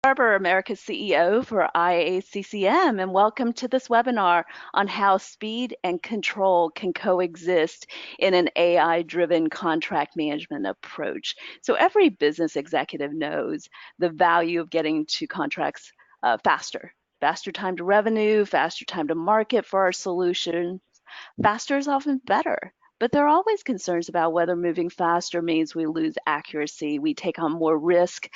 Barber, America's CEO for IACCM, and welcome to this webinar on how speed and control can coexist in an AI-driven contract management approach. So every business executive knows the value of getting to contracts faster. Faster time to revenue, faster time to market for our solution. Faster is often better. But there are always concerns about whether moving faster means we lose accuracy, we take on more risk,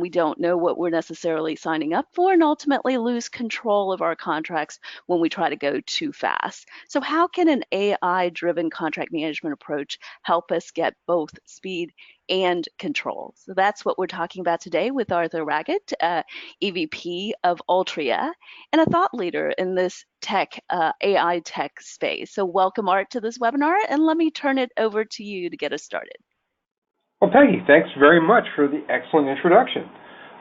we don't know what we're necessarily signing up for, and ultimately lose control of our contracts when we try to go too fast. So, how can an AI driven contract management approach help us get both speed and control? So, that's what we're talking about today with Arthur Raguette, EVP of Ultria, and a thought leader in this AI tech space. So welcome, Art, to this webinar, and let me turn it over to you to get us started. Well, Peggy, thanks very much for the excellent introduction.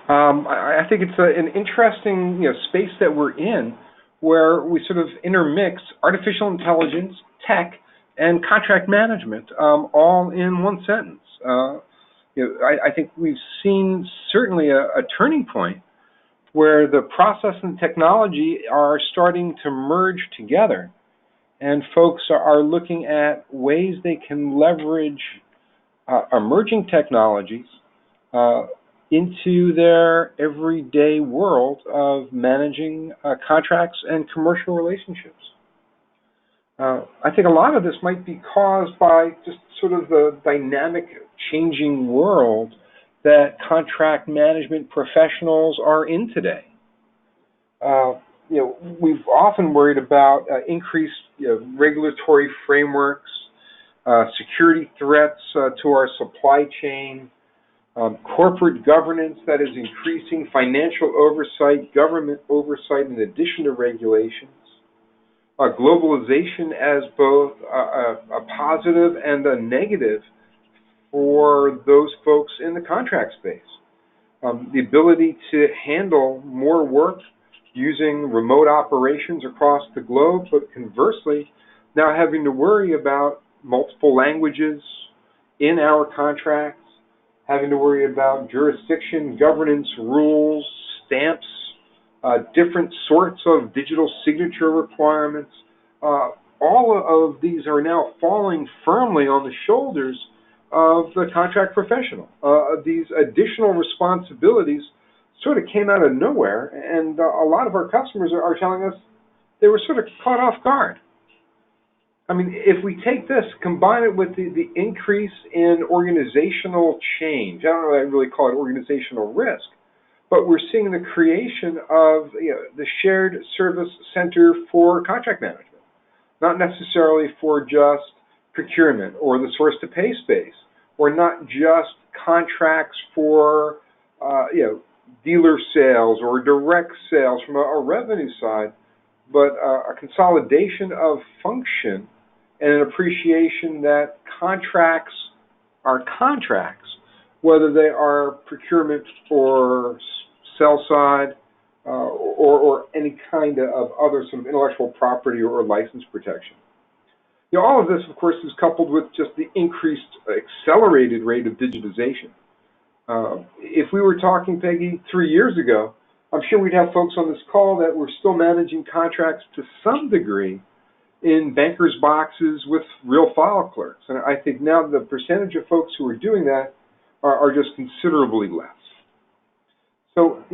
I think it's an interesting space that we're in where we sort of intermix artificial intelligence, tech, and contract management all in one sentence. I think we've seen certainly a turning point where the process and technology are starting to merge together, and folks are looking at ways they can leverage emerging technologies into their everyday world of managing contracts and commercial relationships. I think a lot of this might be caused by just sort of the dynamic, changing world that contract management professionals are in today. We've often worried about increased regulatory frameworks, security threats to our supply chain, corporate governance that is increasing, financial oversight, government oversight in addition to regulations, globalization as both a positive and a negative for those folks in the contract space. The ability to handle more work using remote operations across the globe, but conversely, now having to worry about multiple languages in our contracts, having to worry about jurisdiction, governance, rules, stamps, different sorts of digital signature requirements. All of these are now falling firmly on the shoulders of the contract professional. These additional responsibilities sort of came out of nowhere, and a lot of our customers are telling us they were sort of caught off guard. I mean, if we take this, combine it with the increase in organizational change, I don't know if I really call it organizational risk, but we're seeing the creation of the shared service center for contract management, not necessarily for just procurement or the source to pay space, or not just contracts for dealer sales or direct sales from a revenue side, but a consolidation of function and an appreciation that contracts are contracts, whether they are procurement or sell side or any kind of other sort of intellectual property or license protection. All of this, of course, is coupled with just the increased accelerated rate of digitization. If we were talking, Peggy, 3 years ago, I'm sure we'd have folks on this call that were still managing contracts to some degree in bankers' boxes with real file clerks. And I think now the percentage of folks who are doing that are just considerably less. So,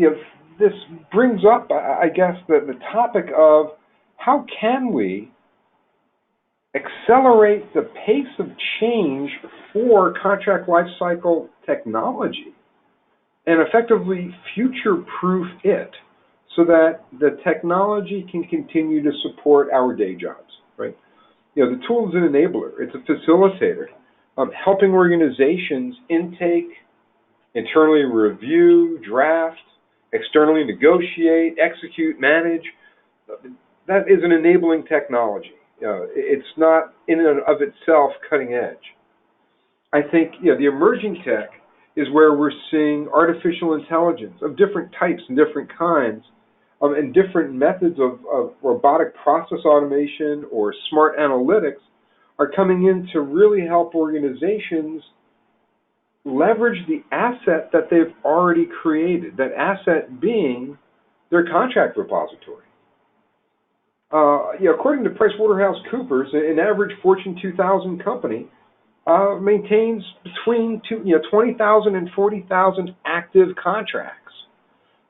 this brings up, I guess, the topic of how can we accelerate the pace of change for contract lifecycle technology and effectively future-proof it so that the technology can continue to support our day jobs, right? The tool is an enabler. It's a facilitator, helping organizations intake, internally review, draft, externally negotiate, execute, manage. That is an enabling technology. It's not in and of itself cutting edge. I think the emerging tech is where we're seeing artificial intelligence of different types and different kinds, and different methods of robotic process automation or smart analytics are coming in to really help organizations leverage the asset that they've already created, that asset being their contract repository. According to PricewaterhouseCoopers, an average Fortune 2000 company maintains between 20,000 and 40,000 active contracts.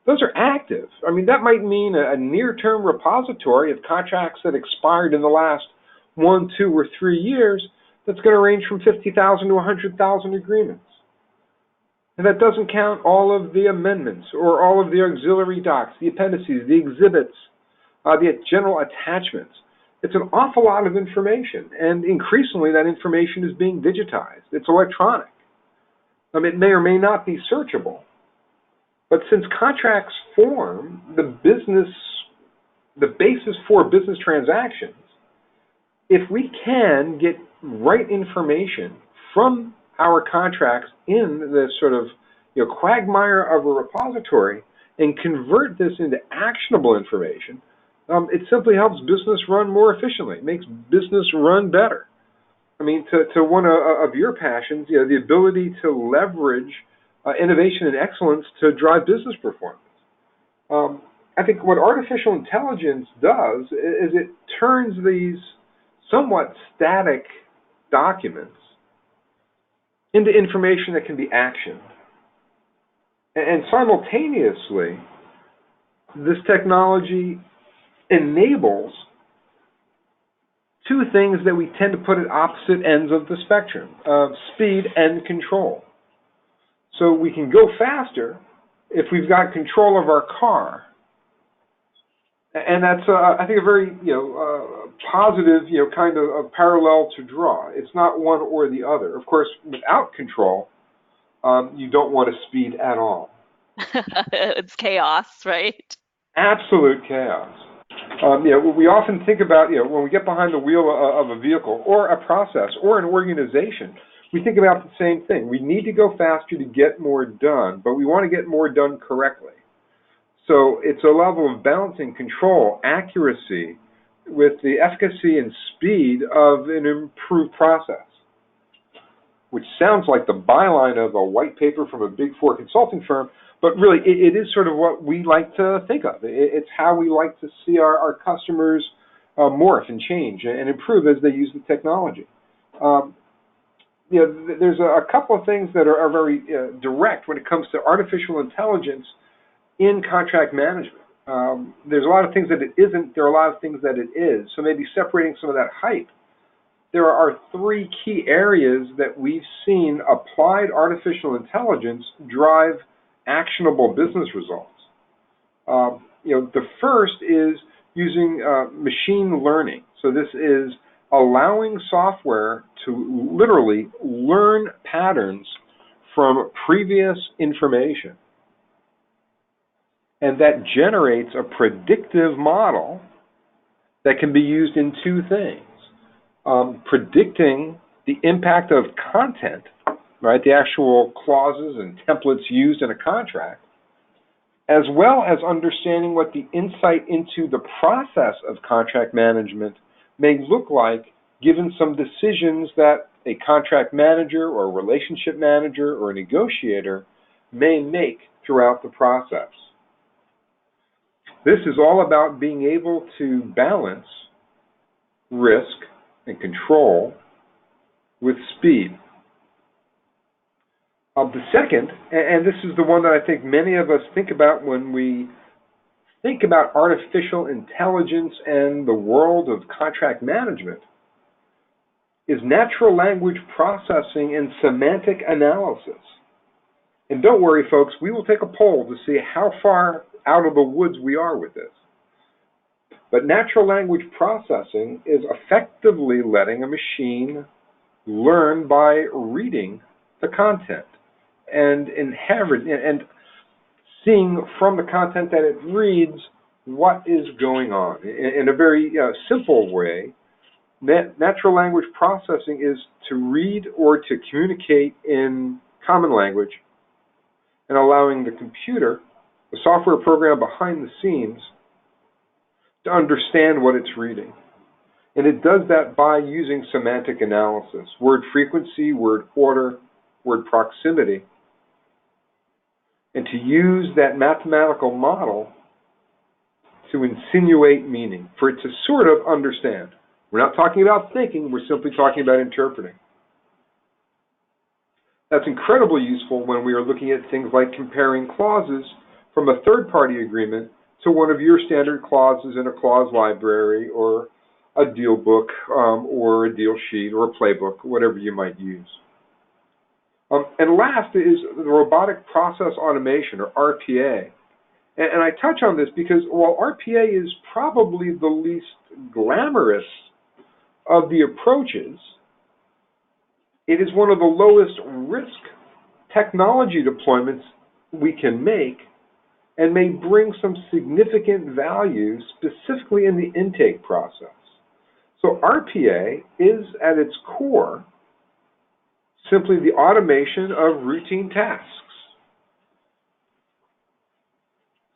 Those are active. I mean, that might mean a near-term repository of contracts that expired in the last 1, 2, or 3 years that's going to range from 50,000 to 100,000 agreements. And that doesn't count all of the amendments or all of the auxiliary docs, the appendices, the exhibits, the general attachments. It's an awful lot of information, and increasingly that information is being digitized. It's electronic. It may or may not be searchable, but since contracts form the basis for business transactions, if we can get right information from our contracts in the sort of quagmire of a repository and convert this into actionable information, it simply helps business run more efficiently. It makes business run better. I mean, to one of your passions, the ability to leverage innovation and excellence to drive business performance. I think what artificial intelligence does is it turns these somewhat static documents into information that can be actioned. And simultaneously, this technology enables two things that we tend to put at opposite ends of the spectrum, speed and control. So we can go faster if we've got control of our car. And that's, I think, a very positive kind of parallel to draw. It's not one or the other. Of course, without control, you don't want to speed at all. It's chaos, right? Absolute chaos. We often think about, when we get behind the wheel of a vehicle or a process or an organization, we think about the same thing. We need to go faster to get more done, but we want to get more done correctly. So it's a level of balancing control, accuracy, with the efficacy and speed of an improved process, which sounds like the byline of a white paper from a Big Four consulting firm, but really it is sort of what we like to think of. It's how we like to see our customers morph and change and improve as they use the technology. There's a couple of things that are very direct when it comes to artificial intelligence in contract management. There's a lot of things that it isn't. There are a lot of things that it is. So maybe separating some of that hype. There are 3 key areas that we've seen applied artificial intelligence drive actionable business results. The first is using machine learning. So this is allowing software to literally learn patterns from previous information. And that generates a predictive model that can be used in 2 things. Predicting the impact of content, right, the actual clauses and templates used in a contract, as well as understanding what the insight into the process of contract management may look like given some decisions that a contract manager or a relationship manager or a negotiator may make throughout the process. This is all about being able to balance risk and control with speed. The second, and this is the one that I think many of us think about when we think about artificial intelligence and the world of contract management, is natural language processing and semantic analysis. And don't worry, folks, we will take a poll to see how far out of the woods we are with this. But natural language processing is effectively letting a machine learn by reading the content and seeing from the content that it reads what is going on. In a very simple way, natural language processing is to read or to communicate in common language and allowing the computer, the software program behind the scenes, to understand what it's reading. And it does that by using semantic analysis, word frequency, word order, word proximity, and to use that mathematical model to insinuate meaning, for it to sort of understand. We're not talking about thinking, we're simply talking about interpreting. That's incredibly useful when we are looking at things like comparing clauses from a third-party agreement to one of your standard clauses in a clause library or a deal book or a deal sheet or a playbook, whatever you might use. And last is the robotic process automation, or RPA. And I touch on this because while RPA is probably the least glamorous of the approaches, it is one of the lowest risk technology deployments we can make and may bring some significant value specifically in the intake process. So RPA is at its core simply the automation of routine tasks.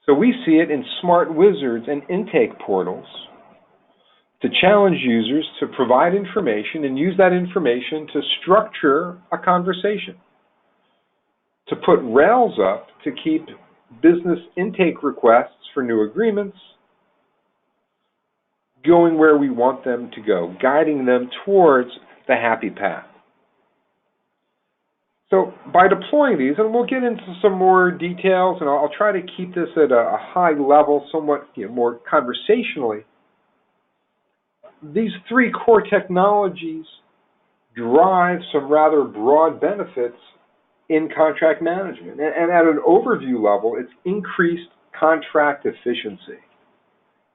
So we see it in smart wizards and intake portals to challenge users to provide information and use that information to structure a conversation, to put rails up to keep business intake requests for new agreements going where we want them to go, guiding them towards the happy path. So by deploying these, and we'll get into some more details, and I'll try to keep this at a high level, somewhat more conversationally, these three core technologies drive some rather broad benefits in contract management. And at an overview level, it's increased contract efficiency.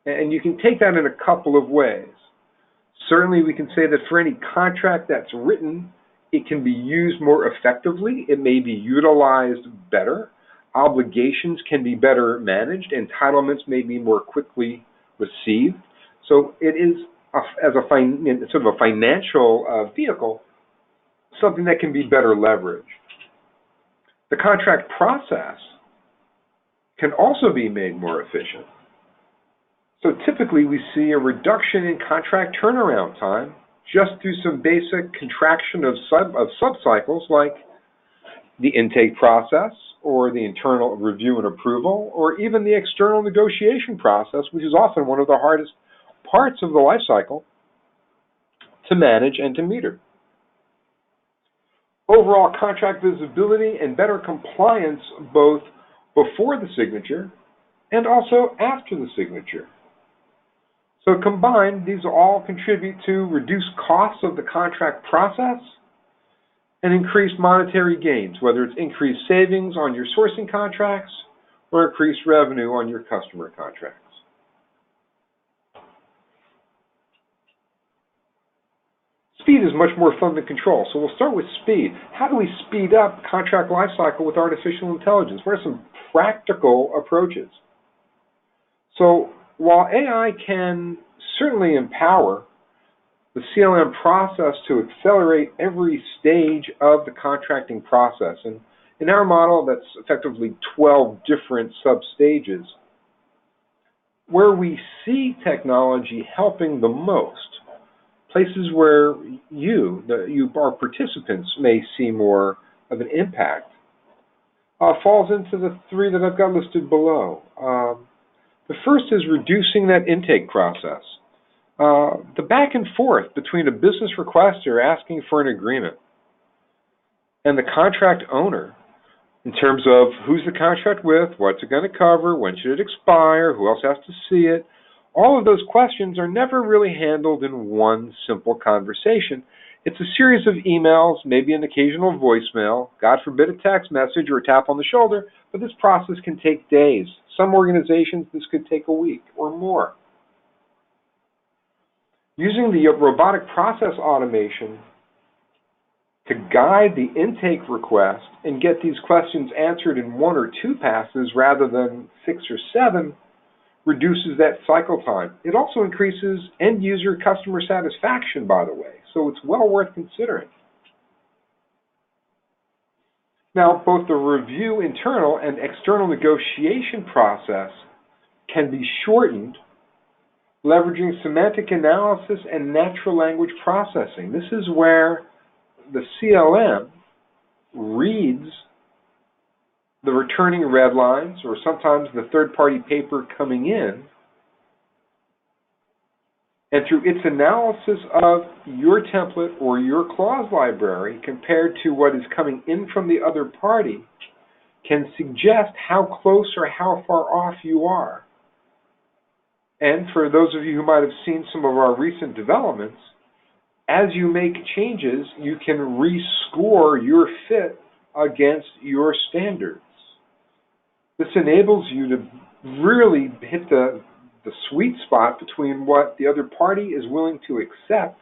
And you can take that in a couple of ways. Certainly, we can say that for any contract that's written, it can be used more effectively. It may be utilized better. Obligations can be better managed. Entitlements may be more quickly received. So it is, as a sort of a financial vehicle, something that can be better leveraged. The contract process can also be made more efficient. So typically we see a reduction in contract turnaround time just through some basic contraction of subcycles like the intake process or the internal review and approval or even the external negotiation process, which is often one of the hardest parts of the life cycle to manage and to meter. Overall contract visibility and better compliance both before the signature and also after the signature. So combined, these all contribute to reduced costs of the contract process and increased monetary gains, whether it's increased savings on your sourcing contracts or increased revenue on your customer contracts. Speed is much more fun than control, so we'll start with speed. How do we speed up contract lifecycle with artificial intelligence? What are some practical approaches? So while AI can certainly empower the CLM process to accelerate every stage of the contracting process, and in our model that's effectively 12 different sub-stages, where we see technology helping the most, places where our participants may see more of an impact, falls into the three that I've got listed below. The first is reducing that intake process. The back and forth between a business requester asking for an agreement and the contract owner in terms of who's the contract with, what's it going to cover, when should it expire, who else has to see it. All of those questions are never really handled in one simple conversation. It's a series of emails, maybe an occasional voicemail, God forbid a text message or a tap on the shoulder, but this process can take days. Some organizations, this could take a week or more. Using the robotic process automation to guide the intake request and get these questions answered in 1 or 2 passes rather than 6 or 7 reduces that cycle time. It also increases end-user customer satisfaction, by the way, so it's well worth considering. Now, both the review internal and external negotiation process can be shortened leveraging semantic analysis and natural language processing. This is where the CLM reads the returning red lines, or sometimes the third-party paper coming in, and through its analysis of your template or your clause library compared to what is coming in from the other party, can suggest how close or how far off you are. And for those of you who might have seen some of our recent developments, as you make changes, you can rescore your fit against your standards. This enables you to really hit the sweet spot between what the other party is willing to accept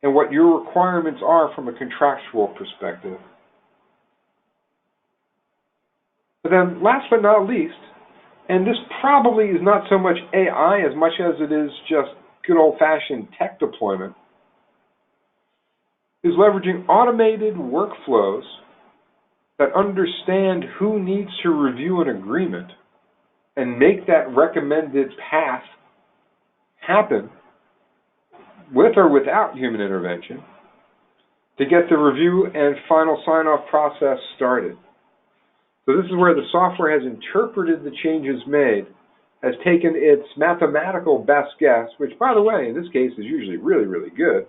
and what your requirements are from a contractual perspective. But then last but not least, and this probably is not so much AI as much as it is just good old-fashioned tech deployment, is leveraging automated workflows that understand who needs to review an agreement and make that recommended path happen with or without human intervention to get the review and final sign-off process started. So this is where the software has interpreted the changes made, has taken its mathematical best guess, which, by the way, in this case is usually really, really good,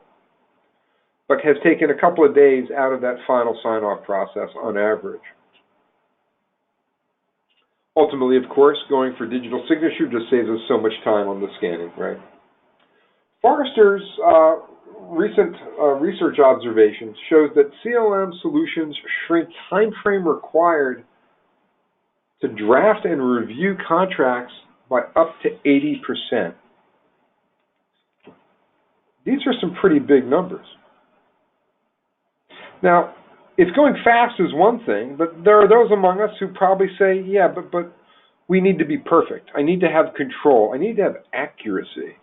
but has taken a couple of days out of that final sign-off process on average. Ultimately, of course, going for digital signature just saves us so much time on the scanning, right? Forrester's recent research observations shows that CLM solutions shrink time frame required to draft and review contracts by up to 80%. These are some pretty big numbers. Now, if going fast is one thing, but there are those among us who probably say, yeah, but we need to be perfect. I need to have control. I need to have accuracy.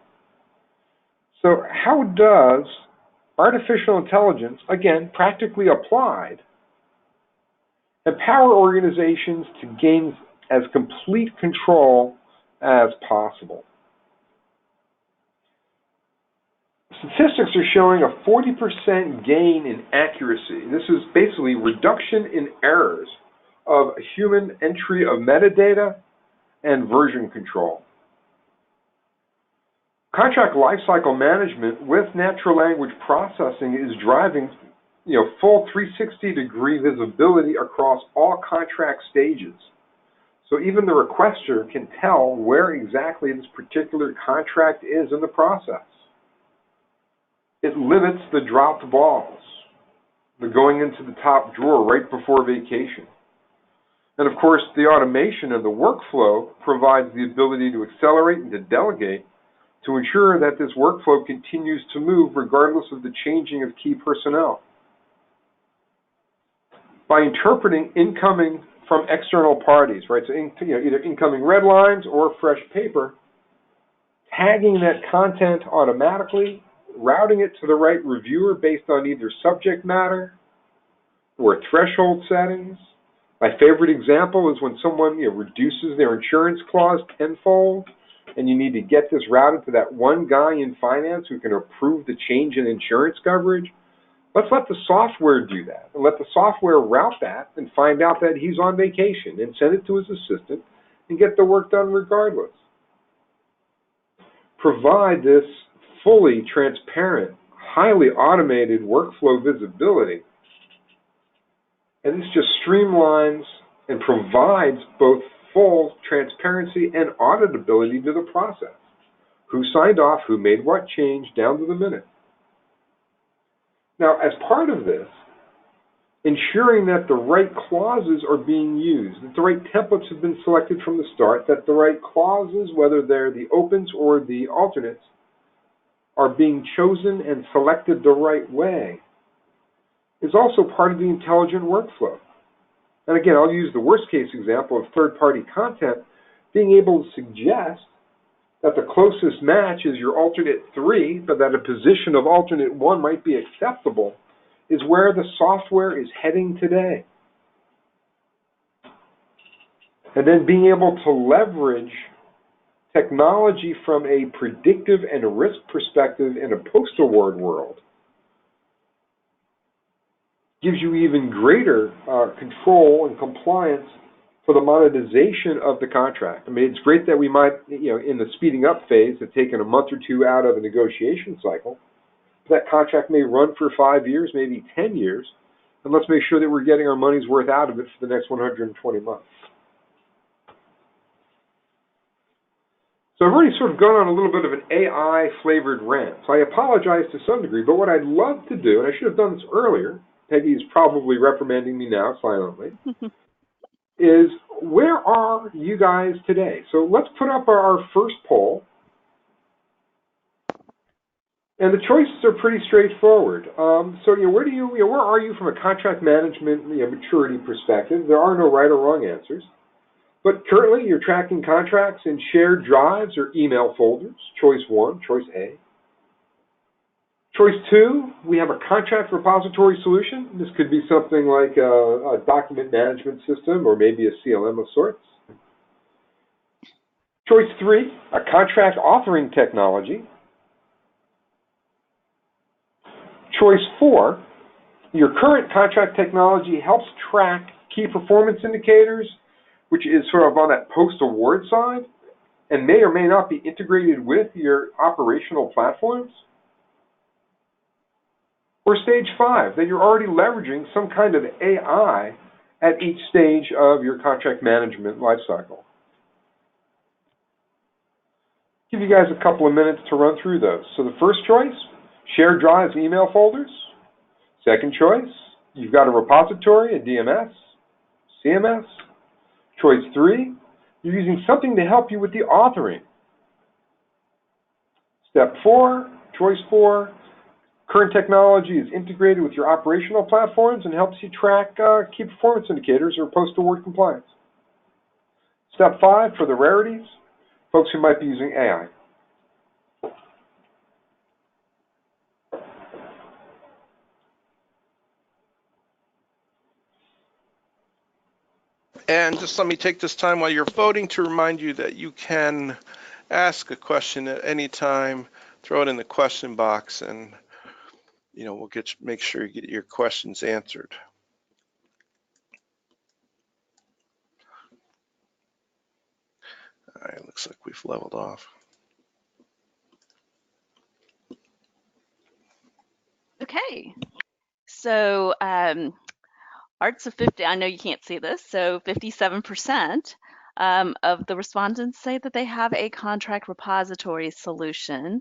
So how does artificial intelligence, again, practically applied, empower organizations to gain as complete control as possible? Statistics are showing a 40% gain in accuracy. This is basically reduction in errors of human entry of metadata and version control. Contract lifecycle management with natural language processing is driving full 360-degree visibility across all contract stages. So even the requester can tell where exactly this particular contract is in the process. It limits the dropped balls, the going into the top drawer right before vacation. And of course, the automation of the workflow provides the ability to accelerate and to delegate to ensure that this workflow continues to move regardless of the changing of key personnel. By interpreting incoming from external parties, right? So either incoming red lines or fresh paper, tagging that content automatically, routing it to the right reviewer based on either subject matter or threshold settings. My favorite example is when someone reduces their insurance clause tenfold, and you need to get this routed to that one guy in finance who can approve the change in insurance coverage. Let's let the software do that, and let the software route that and find out that he's on vacation and send it to his assistant and get the work done regardless. Provide this fully transparent, highly automated workflow visibility, and this just streamlines and provides both full transparency and auditability to the process. Who signed off, who made what change, down to the minute. Now, as part of this, ensuring that the right clauses are being used, that the right templates have been selected from the start, that the right clauses, whether they're the opens or the alternates, are being chosen and selected the right way, is also part of the intelligent workflow. And again, I'll use the worst case example of third-party content. Being able to suggest that the closest match is your alternate 3, but that a position of alternate 1 might be acceptable, is where the software is heading today. And then being able to leverage technology from a predictive and risk perspective in a post-award world gives you even greater control and compliance for the monetization of the contract. I mean, it's great that we might, in the speeding up phase, have taken a month or two out of a negotiation cycle. That contract may run for 5 years, maybe 10 years, and let's make sure that we're getting our money's worth out of it for the next 120 months. So I've already sort of gone on a little bit of an AI-flavored rant, so I apologize to some degree, but what I'd love to do, and I should have done this earlier, Peggy is probably reprimanding me now silently, is where are you guys today? So let's put up our first poll. And the choices are pretty straightforward. So, where are you from a contract management maturity perspective? There are no right or wrong answers. But currently, you're tracking contracts in shared drives or email folders. Choice 1, choice A. Choice 2, we have a contract repository solution. This could be something like a document management system or maybe a CLM of sorts. Choice 3, a contract authoring technology. Choice 4, your current contract technology helps track key performance indicators, which is sort of on that post-award side, and may or may not be integrated with your operational platforms. Or stage 5, that you're already leveraging some kind of AI at each stage of your contract management lifecycle. Give you guys a couple of minutes to run through those. So the first choice, shared drives, email folders. Second choice, you've got a repository, a DMS, CMS. Choice 3, you're using something to help you with the authoring. Step 4, choice 4, current technology is integrated with your operational platforms and helps you track key performance indicators or post-award compliance. Step 5, for the rarities, folks who might be using AI. And just let me take this time while you're voting to remind you that you can ask a question at any time, throw it in the question box, and we'll make sure you get your questions answered. All right, looks like we've leveled off. Okay, so Art's a 50, I know you can't see this, so 57% of the respondents say that they have a contract repository solution.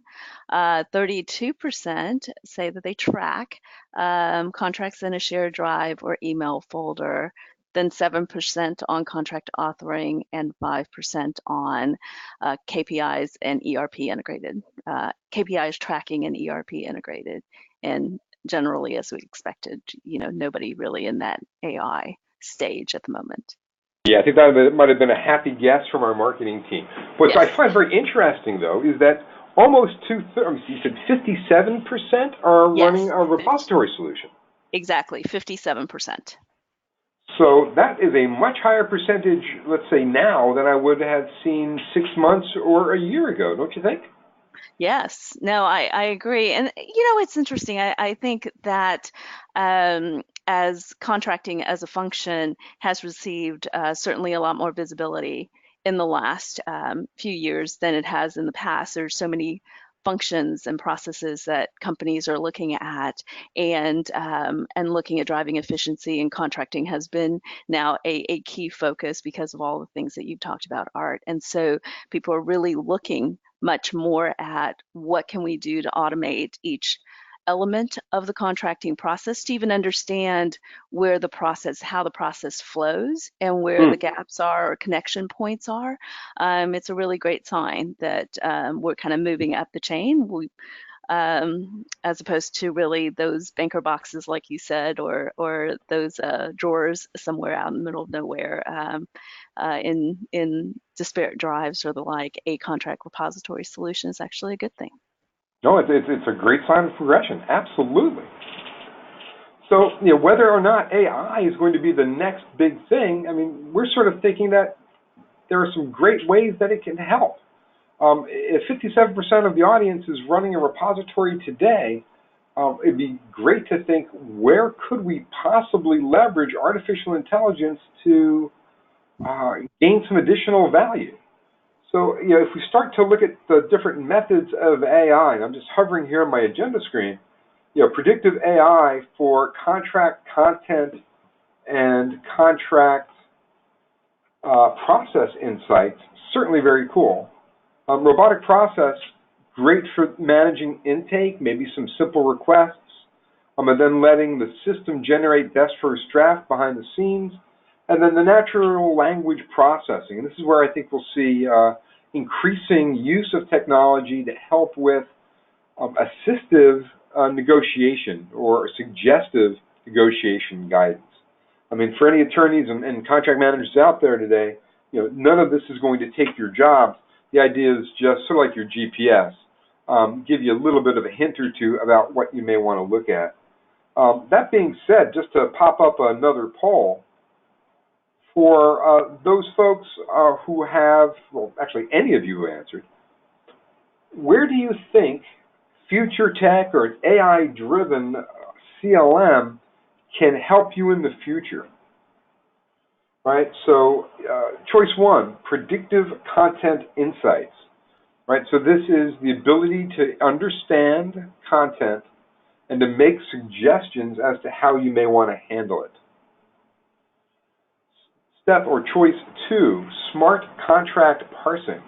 32% say that they track contracts in a shared drive or email folder, then 7% on contract authoring, and 5% on KPIs and ERP integrated, KPIs tracking and ERP integrated. And generally, as we expected, nobody really in that AI stage at the moment. Yeah, I think that might have been a happy guess from our marketing team. What Yes. I find very interesting, though, is that almost two-thirds, you said 57% are Yes. running a repository solution. Exactly, 57%. So that is a much higher percentage, let's say now, than I would have seen 6 months or a year ago, don't you think? Yes, no, I agree. And, it's interesting. I think that as contracting as a function has received certainly a lot more visibility in the last few years than it has in the past. There's so many functions and processes that companies are looking at, and looking at driving efficiency, and contracting has been now a key focus because of all the things that you've talked about, Art. And so people are really looking much more at what can we do to automate each element of the contracting process to even understand how the process flows and where the gaps are or connection points are. It's a really great sign that we're kind of moving up the chain. As opposed to really those banker boxes, like you said, or those drawers somewhere out in the middle of nowhere in disparate drives or the like. A contract repository solution is actually a good thing. No, it's a great sign of progression. Absolutely. So, whether or not AI is going to be the next big thing, I mean, we're sort of thinking that there are some great ways that it can help. If 57% of the audience is running a repository today, it'd be great to think, where could we possibly leverage artificial intelligence to gain some additional value? So, if we start to look at the different methods of AI, and I'm just hovering here on my agenda screen, predictive AI for contract content and contract process insights, certainly very cool. Robotic process, great for managing intake, maybe some simple requests, and then letting the system generate best first draft behind the scenes, and then the natural language processing. And this is where I think we'll see increasing use of technology to help with assistive negotiation or suggestive negotiation guidance. I mean, for any attorneys and contract managers out there today, none of this is going to take your jobs. The idea is just sort of like your GPS, give you a little bit of a hint or two about what you may want to look at. That being said, just to pop up another poll, for those folks who have, well, actually any of you who answered, where do you think future tech or an AI-driven CLM can help you in the future? Right, so choice one, predictive content insights. Right, so this is the ability to understand content and to make suggestions as to how you may want to handle it. Step or choice two, smart contract parsing.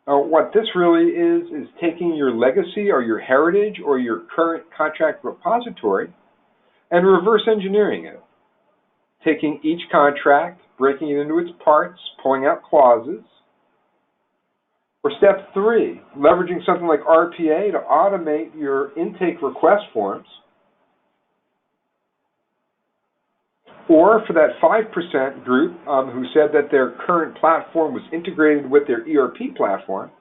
What this really is taking your legacy or your heritage or your current contract repository and reverse engineering it. Taking each contract, breaking it into its parts, pulling out clauses. Or step three, leveraging something like RPA to automate your intake request forms. Or for that 5% group who said that their current platform was integrated with their ERP platform,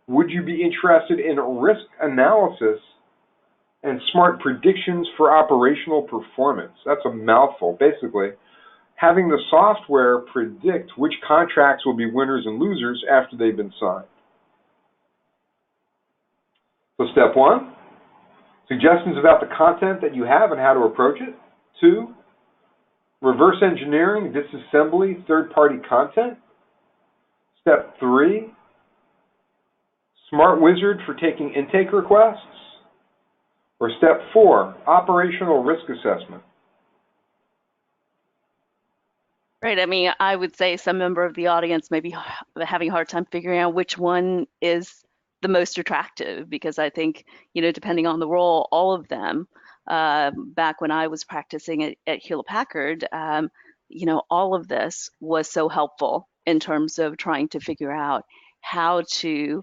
would you be interested in risk analysis and smart predictions for operational performance? That's a mouthful. Basically, having the software predict which contracts will be winners and losers after they've been signed. So step one, suggestions about the content that you have and how to approach it. Two, reverse engineering, disassembly, third-party content. Step three, smart wizard for taking intake requests. Or step four, operational risk assessment. Right. I mean, I would say some member of the audience may be having a hard time figuring out which one is the most attractive, because I think, depending on the role, all of them, back when I was practicing at Hewlett Packard, all of this was so helpful in terms of trying to figure out how to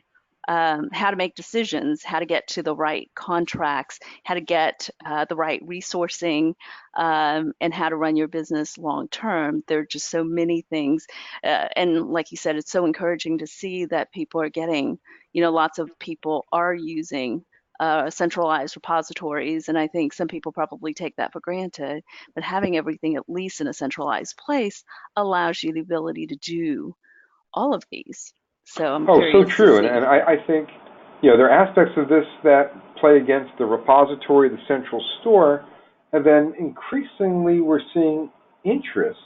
make decisions, how to get to the right contracts, how to get the right resourcing, and how to run your business long term. There are just so many things. And like you said, it's so encouraging to see that people are getting, lots of people are using centralized repositories. And I think some people probably take that for granted. But having everything at least in a centralized place allows you the ability to do all of these. So I'm so curious to true. see. And I think, there are aspects of this that play against the repository, the central store, and then increasingly we're seeing interest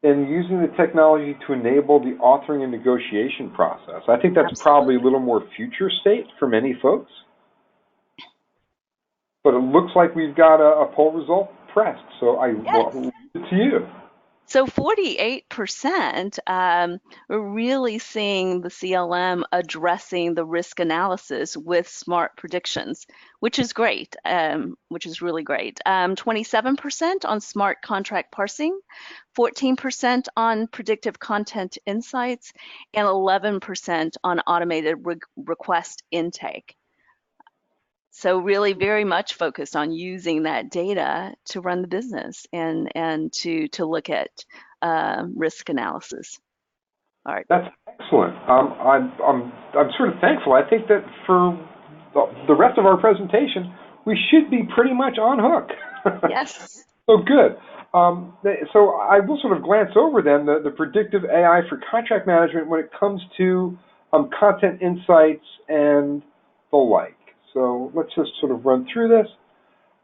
in using the technology to enable the authoring and negotiation process. I think that's probably a little more future state for many folks. But it looks like we've got a poll result pressed, so I will leave it to you. So 48% are really seeing the CLM addressing the risk analysis with smart predictions, which is great, which is really great. 27% on smart contract parsing, 14% on predictive content insights, and 11% on automated request intake. So really very much focused on using that data to run the business and to look at risk analysis. All right. That's excellent. I'm sort of thankful. I think that for the rest of our presentation, we should be pretty much on hook. Yes. So good. So I will sort of glance over then the predictive AI for contract management when it comes to content insights and the like. So let's just sort of run through this.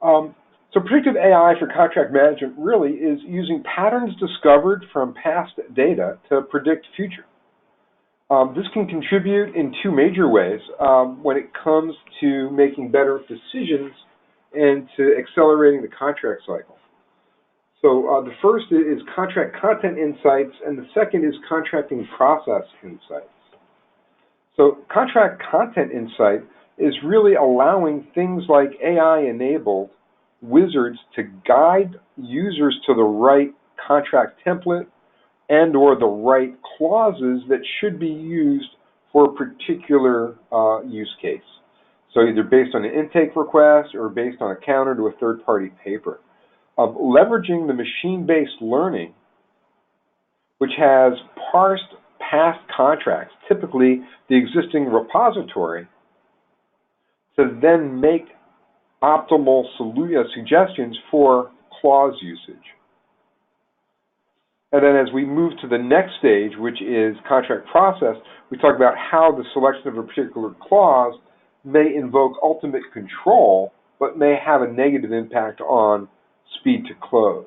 So predictive AI for contract management really is using patterns discovered from past data to predict future. This can contribute in two major ways when it comes to making better decisions and to accelerating the contract cycle. So the first is contract content insights, and the second is contracting process insights. So contract content insight is really allowing things like AI-enabled wizards to guide users to the right contract template and or the right clauses that should be used for a particular use case. So either based on an intake request or based on a counter to a third-party paper. Leveraging the machine-based learning, which has parsed past contracts, typically the existing repository, to then make optimal suggestions for clause usage. And then as we move to the next stage, which is contract process, we talk about how the selection of a particular clause may invoke ultimate control, but may have a negative impact on speed to close.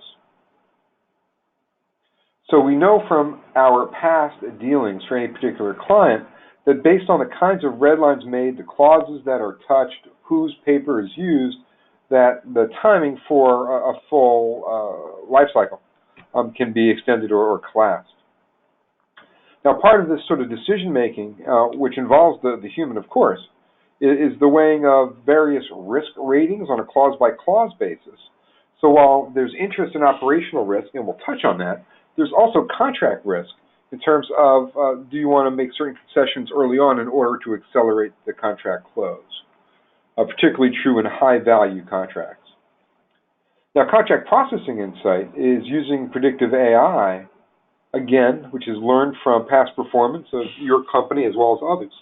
So we know from our past dealings for any particular client that based on the kinds of red lines made, the clauses that are touched, whose paper is used, that the timing for a full life cycle can be extended or collapsed. Now, part of this sort of decision-making, which involves the human, of course, is the weighing of various risk ratings on a clause-by-clause basis. So while there's interest in operational risk, and we'll touch on that, there's also contract risk in terms of do you want to make certain concessions early on in order to accelerate the contract close, particularly true in high-value contracts. Now, contract processing insight is using predictive AI, again, which is learned from past performance of your company as well as others.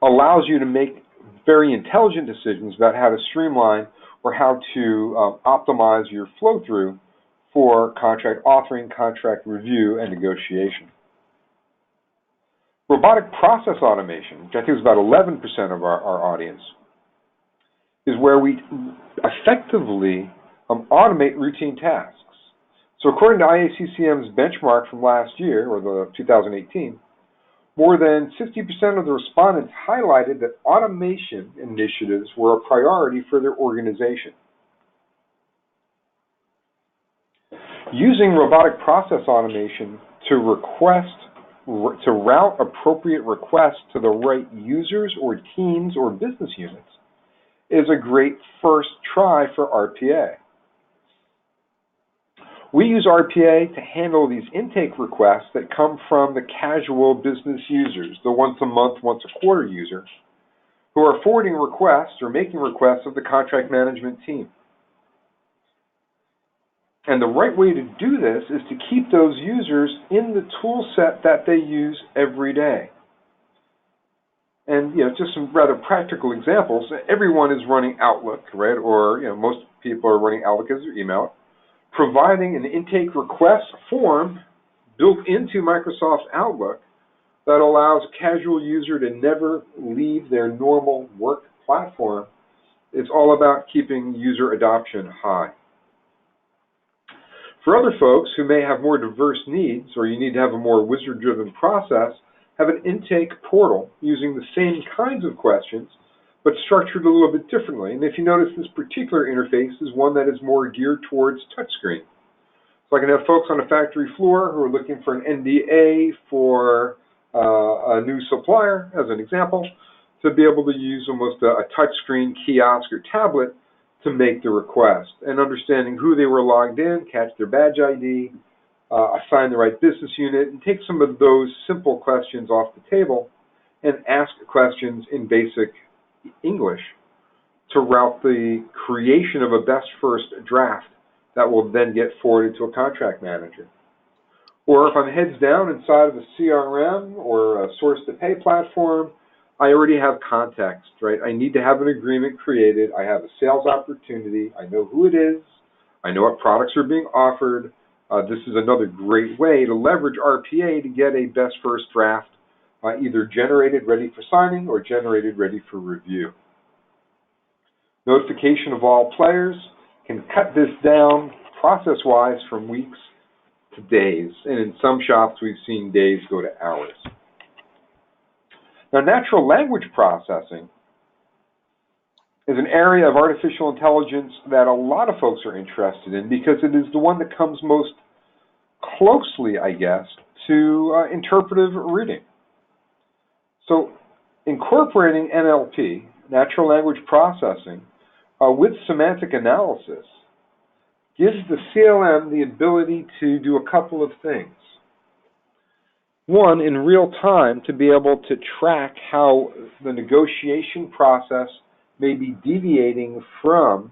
Allows you to make very intelligent decisions about how to streamline or how to optimize your flow-through for contract authoring, contract review, and negotiation. Robotic process automation, which I think is about 11% of our audience, is where we effectively automate routine tasks. So according to IACCM's benchmark from last year, or the 2018, more than 60% of the respondents highlighted that automation initiatives were a priority for their organization. Using robotic process automation to route appropriate requests to the right users or teams or business units is a great first try for RPA. We use RPA to handle these intake requests that come from the casual business users, the once a month, once a quarter user, who are forwarding requests or making requests of the contract management team. And the right way to do this is to keep those users in the tool set that they use every day. And just some rather practical examples. Everyone is running Outlook, right? Or most people are running Outlook as their email. Providing an intake request form built into Microsoft Outlook that allows a casual user to never leave their normal work platform. It's all about keeping user adoption high. For other folks who may have more diverse needs, or you need to have a more wizard-driven process, have an intake portal using the same kinds of questions, but structured a little bit differently. And if you notice, this particular interface is one that is more geared towards touchscreen. So I can have folks on a factory floor who are looking for an NDA for a new supplier, as an example, to be able to use almost a touchscreen kiosk or tablet to make the request, and understanding who they were logged in, catch their badge ID, assign the right business unit, and take some of those simple questions off the table and ask questions in basic English to route the creation of a best first draft that will then get forwarded to a contract manager. Or if I'm heads down inside of a CRM or a source to pay platform, I already have context, right? I need to have an agreement created. I have a sales opportunity. I know who it is. I know what products are being offered. This is another great way to leverage RPA to get a best first draft either generated ready for signing or generated ready for review. Notification of all players can cut this down process-wise from weeks to days, and in some shops we've seen days go to hours. Now, natural language processing is an area of artificial intelligence that a lot of folks are interested in because it is the one that comes most closely, I guess, to interpretive reading. So, incorporating NLP, natural language processing, with semantic analysis gives the CLM the ability to do a couple of things. One, in real time, to be able to track how the negotiation process may be deviating from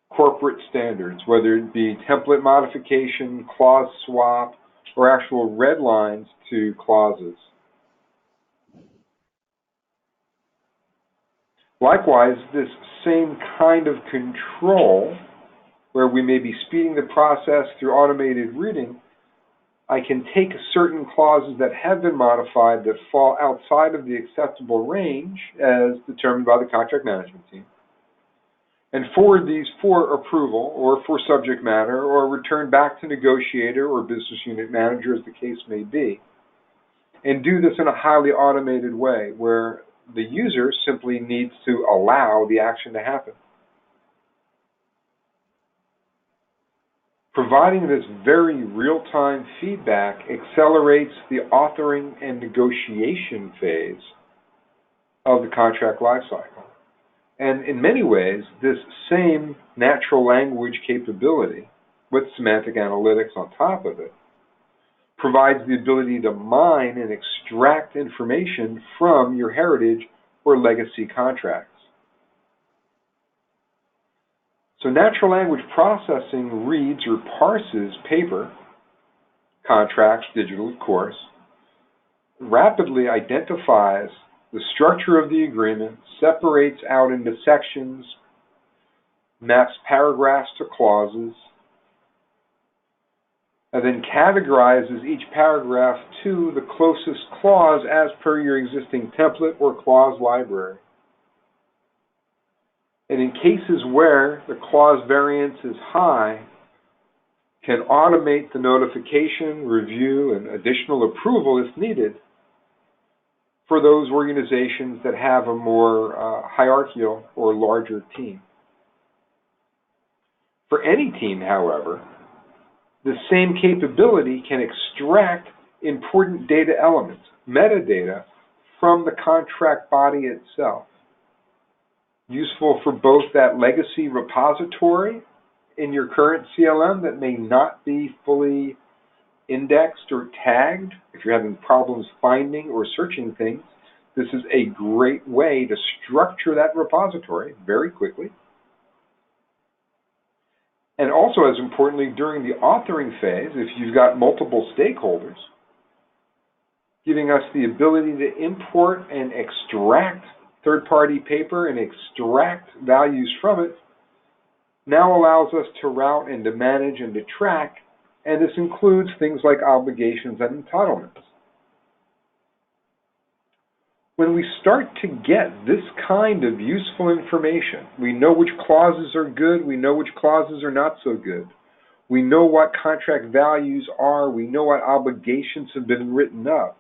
corporate standards, whether it be template modification, clause swap, or actual red lines to clauses. Likewise, this same kind of control, where we may be speeding the process through automated reading, I can take certain clauses that have been modified that fall outside of the acceptable range as determined by the contract management team and forward these for approval or for subject matter or return back to negotiator or business unit manager as the case may be, and do this in a highly automated way where the user simply needs to allow the action to happen. Providing this very real-time feedback accelerates the authoring and negotiation phase of the contract lifecycle. And in many ways, this same natural language capability, with semantic analytics on top of it, provides the ability to mine and extract information from your heritage or legacy contracts. So natural language processing reads or parses paper, contracts, digital of course, rapidly identifies the structure of the agreement, separates out into sections, maps paragraphs to clauses, and then categorizes each paragraph to the closest clause as per your existing template or clause library. And in cases where the clause variance is high, can automate the notification, review, and additional approval if needed for those organizations that have a more hierarchical or larger team. For any team, however, the same capability can extract important data elements, metadata, from the contract body itself. Useful for both that legacy repository in your current CLM that may not be fully indexed or tagged. If you're having problems finding or searching things, this is a great way to structure that repository very quickly. And also, as importantly, during the authoring phase, if you've got multiple stakeholders, giving us the ability to import and extract third-party paper and extract values from it, now allows us to route and to manage and to track, and this includes things like obligations and entitlements. When we start to get this kind of useful information, we know which clauses are good, we know which clauses are not so good, we know what contract values are, we know what obligations have been written up,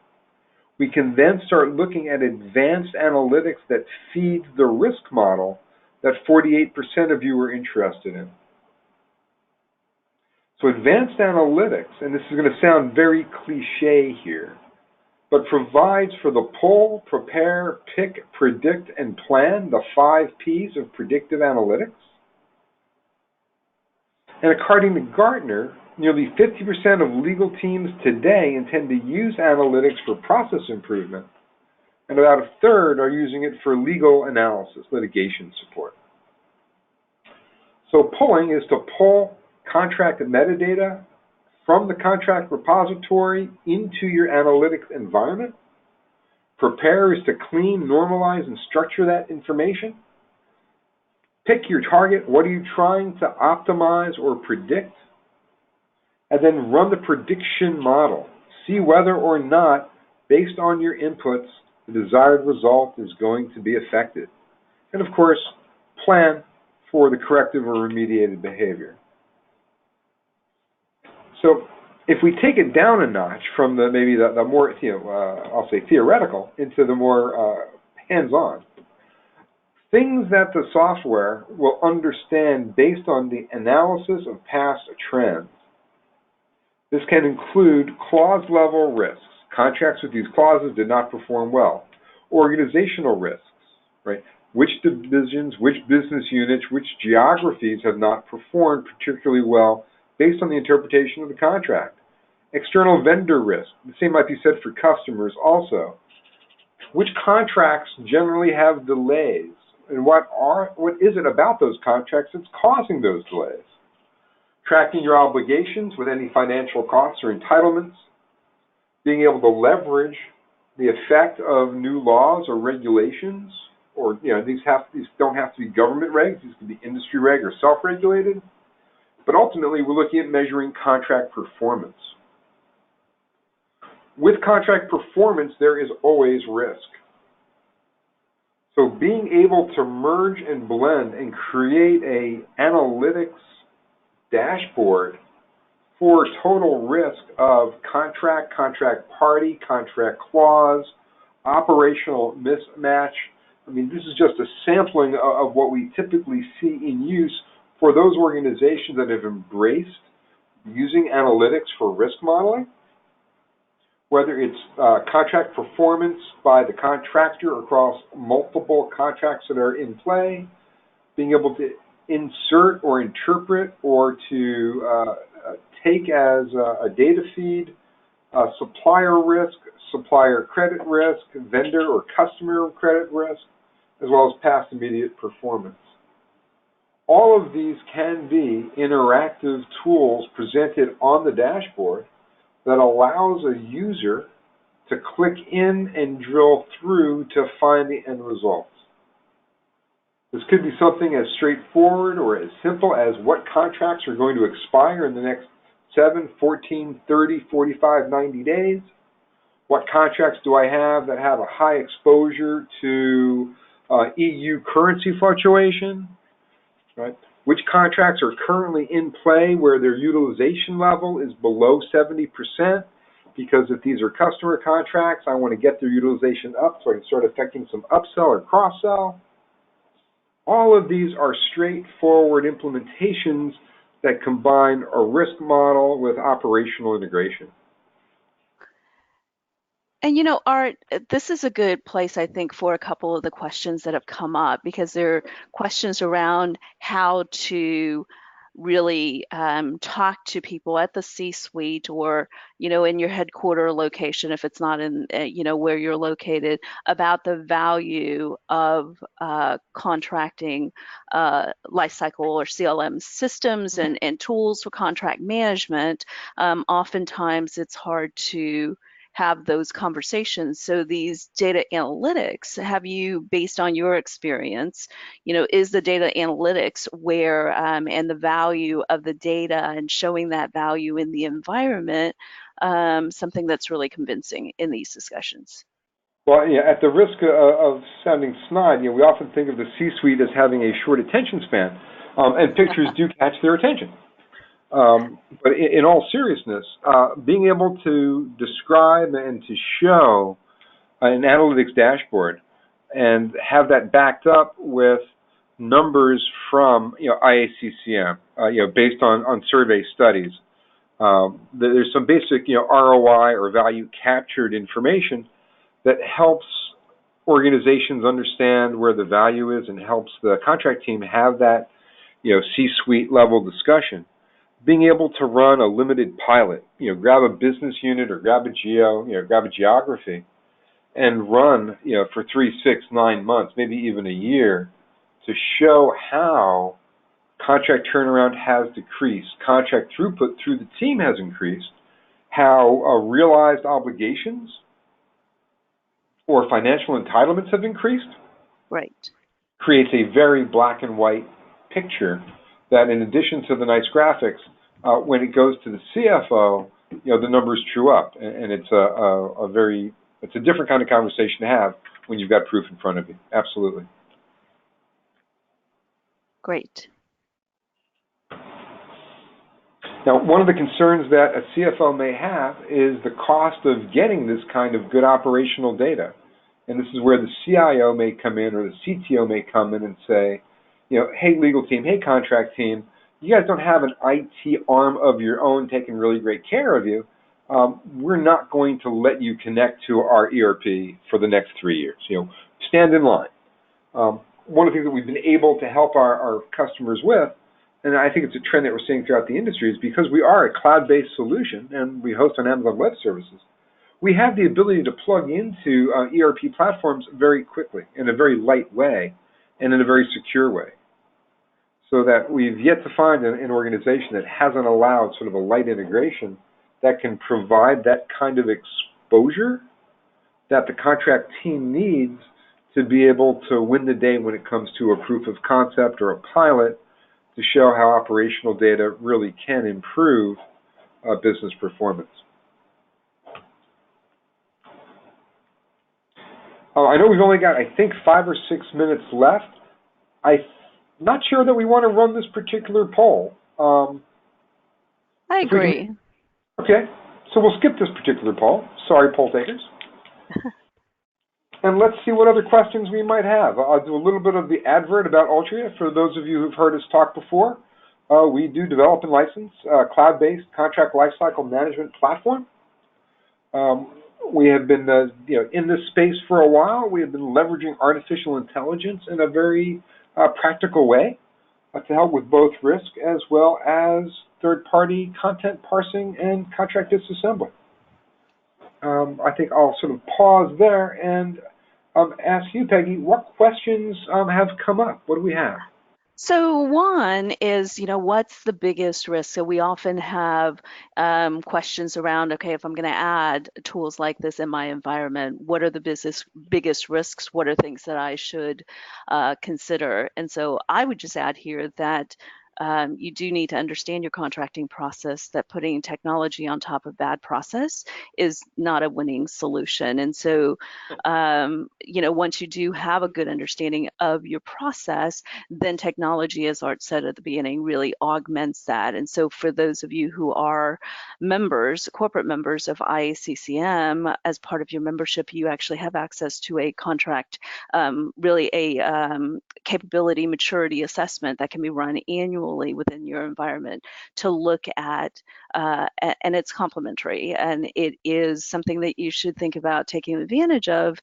we can then start looking at advanced analytics that feed the risk model that 48% of you are interested in. So advanced analytics, and this is going to sound very cliche here, but provides for the pull, prepare, pick, predict, and plan, the 5 Ps of predictive analytics. And according to Gartner, nearly 50% of legal teams today intend to use analytics for process improvement, and about a third are using it for legal analysis, litigation support. So pulling is to pull contract metadata from the contract repository into your analytics environment. Prepare is to clean, normalize, and structure that information. Pick your target. What are you trying to optimize or predict? And then run the prediction model. See whether or not, based on your inputs, the desired result is going to be affected. And of course, plan for the corrective or remediated behavior. So if we take it down a notch from maybe the more, I'll say theoretical into the more hands-on, things that the software will understand based on the analysis of past trends. This can include clause-level risks. Contracts with these clauses did not perform well. Organizational risks, right? Which divisions, which business units, which geographies have not performed particularly well based on the interpretation of the contract. External vendor risk. The same might be said for customers also. Which contracts generally have delays? And what is it about those contracts that's causing those delays? Tracking your obligations with any financial costs or entitlements, being able to leverage the effect of new laws or regulations, or these don't have to be government regs, these can be industry reg or self-regulated, but ultimately we're looking at measuring contract performance. With contract performance, there is always risk. So being able to merge and blend and create an analytics dashboard for total risk of contract, contract party, contract clause, operational mismatch. I mean, this is just a sampling of what we typically see in use for those organizations that have embraced using analytics for risk modeling, whether it's contract performance by the contractor across multiple contracts that are in play, being able to insert or interpret or to take as a data feed supplier risk, supplier credit risk, vendor or customer credit risk, as well as past immediate performance. All of these can be interactive tools presented on the dashboard that allows a user to click in and drill through to find the end results. This could be something as straightforward or as simple as what contracts are going to expire in the next 7, 14, 30, 45, 90 days. What contracts do I have that have a high exposure to EU currency fluctuation? Right? Which contracts are currently in play where their utilization level is below 70%? Because if these are customer contracts, I want to get their utilization up so I can start affecting some upsell or cross-sell. All of these are straightforward implementations that combine a risk model with operational integration. And Art, this is a good place, I think, for a couple of the questions that have come up, because there are questions around how to really talk to people at the C-suite or, in your headquarter location, if it's not in, where you're located, about the value of contracting Lifecycle or CLM systems and tools for contract management. Oftentimes it's hard to have those conversations. So these data analytics, have you, based on your experience, is the data analytics where, and the value of the data and showing that value in the environment, something that's really convincing in these discussions? Well, yeah, at the risk of sounding snide, we often think of the C-suite as having a short attention span, and pictures do catch their attention. But in all seriousness, being able to describe and to show an analytics dashboard and have that backed up with numbers from IACCM, based on survey studies. There's some basic ROI or value captured information that helps organizations understand where the value is and helps the contract team have that C-suite level discussion. Being able to run a limited pilot, grab a business unit or grab a grab a geography and run, for 3, 6, 9 months, maybe even a year, to show how contract turnaround has decreased, contract throughput through the team has increased, how realized obligations or financial entitlements have increased. Right. Creates a very black and white picture that, in addition to the nice graphics, when it goes to the CFO, the numbers true up, and it's a very It's a different kind of conversation to have when you've got proof in front of you. Absolutely. Great. Now, one of the concerns that a CFO may have is the cost of getting this kind of good operational data. And this is where the CIO may come in, or the CTO may come in and say, hey, legal team, hey, contract team, you guys don't have an IT arm of your own taking really great care of you. We're not going to let you connect to our ERP for the next 3 years. Stand in line. One of the things that we've been able to help our customers with, and I think it's a trend that we're seeing throughout the industry, is because we are a cloud-based solution and we host on Amazon Web Services, we have the ability to plug into ERP platforms very quickly, in a very light way, and in a very secure way. So that we've yet to find an organization that hasn't allowed sort of a light integration that can provide that kind of exposure that the contract team needs to be able to win the day when it comes to a proof of concept or a pilot, to show how operational data really can improve business performance. I know we've only got, I think, 5 or 6 minutes left. I'm not sure that we want to run this particular poll. I agree. Okay, so we'll skip this particular poll. Sorry, poll takers. And let's see what other questions we might have. I'll do a little bit of the advert about Ultria. For those of you who've heard us talk before, we do develop and license a cloud-based contract lifecycle management platform. We have been in this space for a while. We have been leveraging artificial intelligence in a very practical way to help with both risk as well as third-party content parsing and contract disassembly. I think I'll sort of pause there and ask you, Peggy, what questions have come up? What do we have? So one is, what's the biggest risk? So we often have questions around, okay, if I'm going to add tools like this in my environment, what are the biggest risks? What are things that I should consider? And so I would just add here that you do need to understand your contracting process, that putting technology on top of bad process is not a winning solution. And so, once you do have a good understanding of your process, then technology, as Art said at the beginning, really augments that. And so for those of you who are members, corporate members of IACCM, as part of your membership, you actually have access to a contract, really a capability maturity assessment that can be run annually within your environment to look at, and it's complimentary, and it is something that you should think about taking advantage of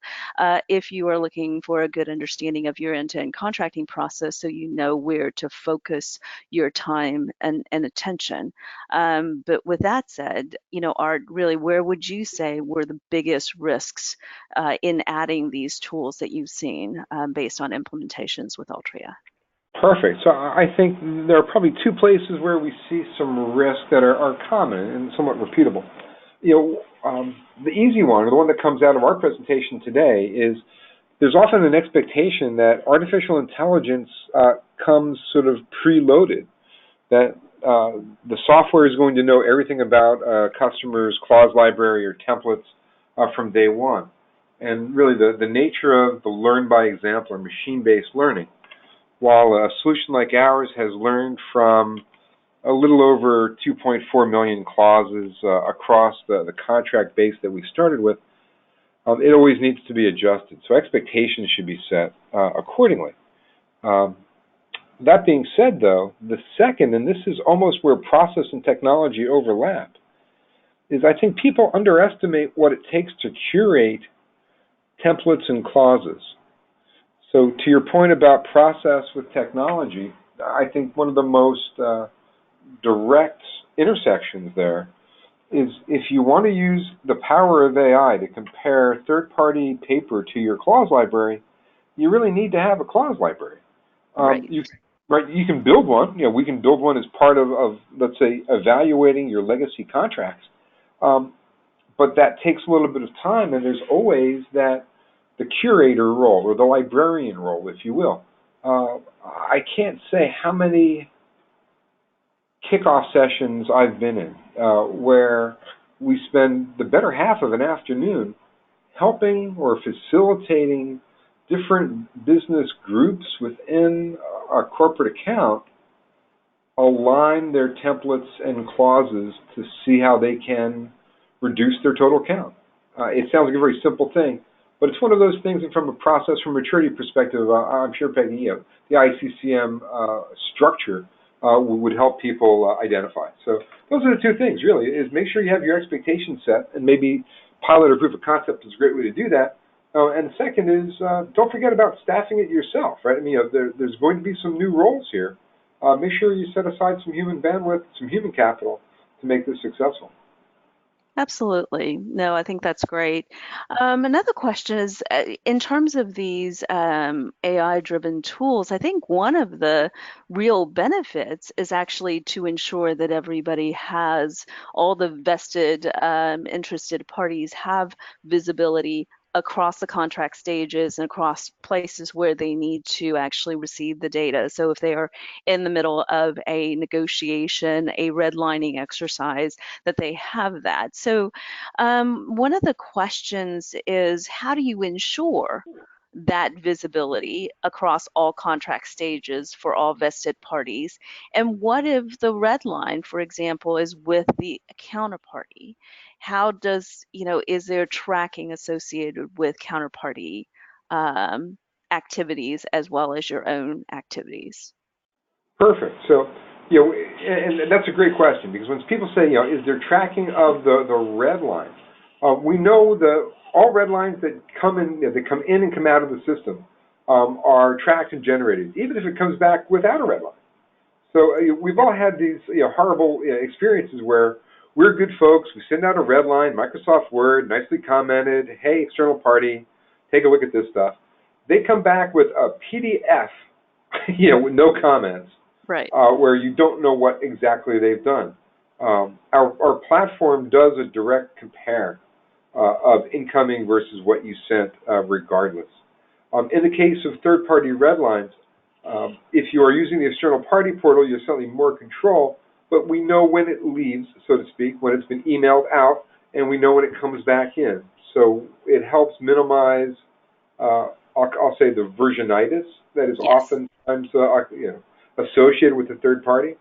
if you are looking for a good understanding of your end-to-end contracting process, so you know where to focus your time and attention. But with that said, Art, really, where would you say were the biggest risks in adding these tools that you've seen based on implementations with Ultria? Perfect. So I think there are probably 2 places where we see some risks that are common and somewhat repeatable. The easy one, or the one that comes out of our presentation today, is there's often an expectation that artificial intelligence comes sort of preloaded, that the software is going to know everything about a customer's clause library or templates from day one. And really the nature of the learn by example or machine-based learning, while a solution like ours has learned from a little over 2.4 million clauses across the contract base that we started with, it always needs to be adjusted. So expectations should be set accordingly. That being said, though, the second, and this is almost where process and technology overlap, is I think people underestimate what it takes to curate templates and clauses. So to your point about process with technology, I think one of the most direct intersections there is if you want to use the power of AI to compare third-party paper to your clause library, you really need to have a clause library. Right. You can build one. We can build one as part of let's say, evaluating your legacy contracts. But that takes a little bit of time, and there's always the curator role, or the librarian role, if you will. I can't say how many kickoff sessions I've been in where we spend the better half of an afternoon helping or facilitating different business groups within a corporate account align their templates and clauses to see how they can reduce their total count. It sounds like a very simple thing, but it's one of those things that from a process, from a maturity perspective, I'm sure, Peggy, the IACCM structure would help people identify. So those are the two things, really, is make sure you have your expectations set, and maybe pilot or proof of concept is a great way to do that. And the second is, don't forget about staffing it yourself, right? I mean, there's going to be some new roles here. Make sure you set aside some human bandwidth, some human capital to make this successful. Absolutely. No, I think that's great. Another question is, in terms of these AI-driven tools, I think one of the real benefits is actually to ensure that everybody has, all the vested interested parties have visibility across the contract stages and across places where they need to actually receive the data. So if they are in the middle of a negotiation, a redlining exercise, that they have that. So one of the questions is, how do you ensure that visibility across all contract stages for all vested parties? And what if the red line, for example, is with the counterparty? How does, is there tracking associated with counterparty um, activities as well as your own activities? Perfect. So, and that's a great question, because when people say, is there tracking of the red lines? We know that all red lines that come in, that come in and come out of the system are tracked and generated, even if it comes back without a red line. So we've all had these horrible experiences where we're good folks. We send out a red line, Microsoft Word, nicely commented, hey, external party, take a look at this stuff. They come back with a PDF, with no comments, Right. where you don't know what exactly they've done. Our platform does a direct compare of incoming versus what you sent, regardless. In the case of third-party red lines, if you are using the external party portal, you have certainly more control, but we know when it leaves, so to speak, when it's been emailed out, and we know when it comes back in. So it helps minimize, I'll say, the versionitis that is Yes. oftentimes associated with the third party.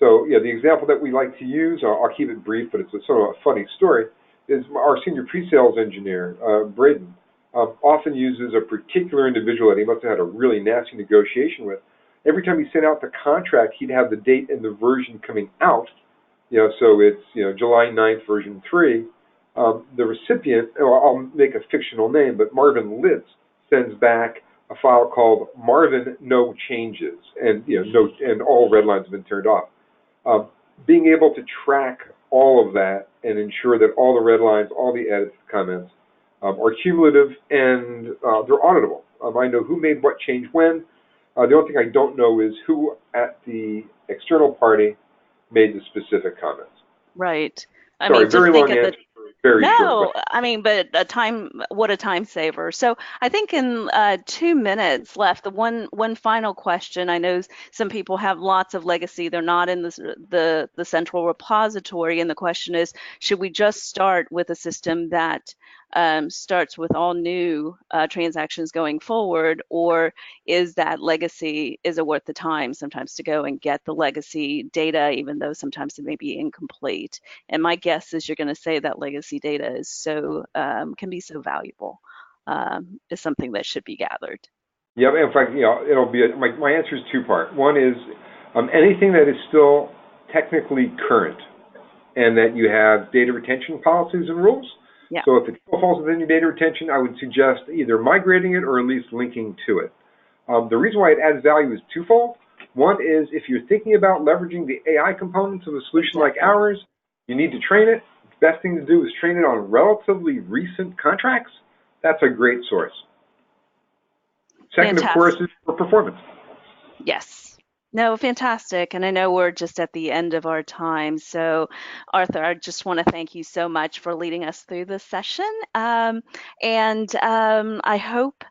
So the example that we like to use, I'll keep it brief, but it's a sort of a funny story, is our senior pre-sales engineer, Braden, often uses a particular individual that he must have had a really nasty negotiation with. Every time he sent out the contract, he'd have the date and the version coming out. So it's July 9th, version 3. The recipient, I'll make a fictional name, but Marvin Litz sends back a file called Marvin No Changes, and and all red lines have been turned off. Being able to track all of that and ensure that all the red lines, all the edits, comments are cumulative, and they're auditable. I know who made what change when. The only thing I don't know is who at the external party made the specific comments. Right. I Sorry, mean, just very think long of the answer, very short No, question. I mean, but what a time saver. So I think in 2 minutes left, the one final question. I know some people have lots of legacy. They're not in the central repository, and the question is, should we just start with a system that starts with all new transactions going forward, or is it worth the time sometimes to go and get the legacy data, even though sometimes it may be incomplete? And my guess is you're going to say that legacy data is can be so valuable, is something that should be gathered. Yeah, in fact, it'll be my answer is two-part. One is anything that is still technically current, and that you have data retention policies and rules. Yeah, So if it still falls within your data retention, I would suggest either migrating it or at least linking to it. The reason why it adds value is twofold. One is if you're thinking about leveraging the AI components of a solution like exactly. ours, you need to train it. The best thing to do is train it on relatively recent contracts. That's a great source. Second, of course, Fantastic. is for performance. Yes. No, fantastic. And I know we're just at the end of our time. So, Arthur, I just want to thank you so much for leading us through this session. And I hope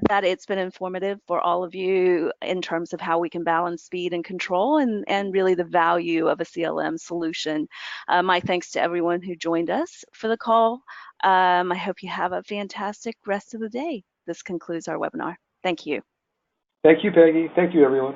that it's been informative for all of you in terms of how we can balance speed and control and really the value of a CLM solution. My thanks to everyone who joined us for the call. I hope you have a fantastic rest of the day. This concludes our webinar. Thank you. Thank you, Peggy. Thank you, everyone.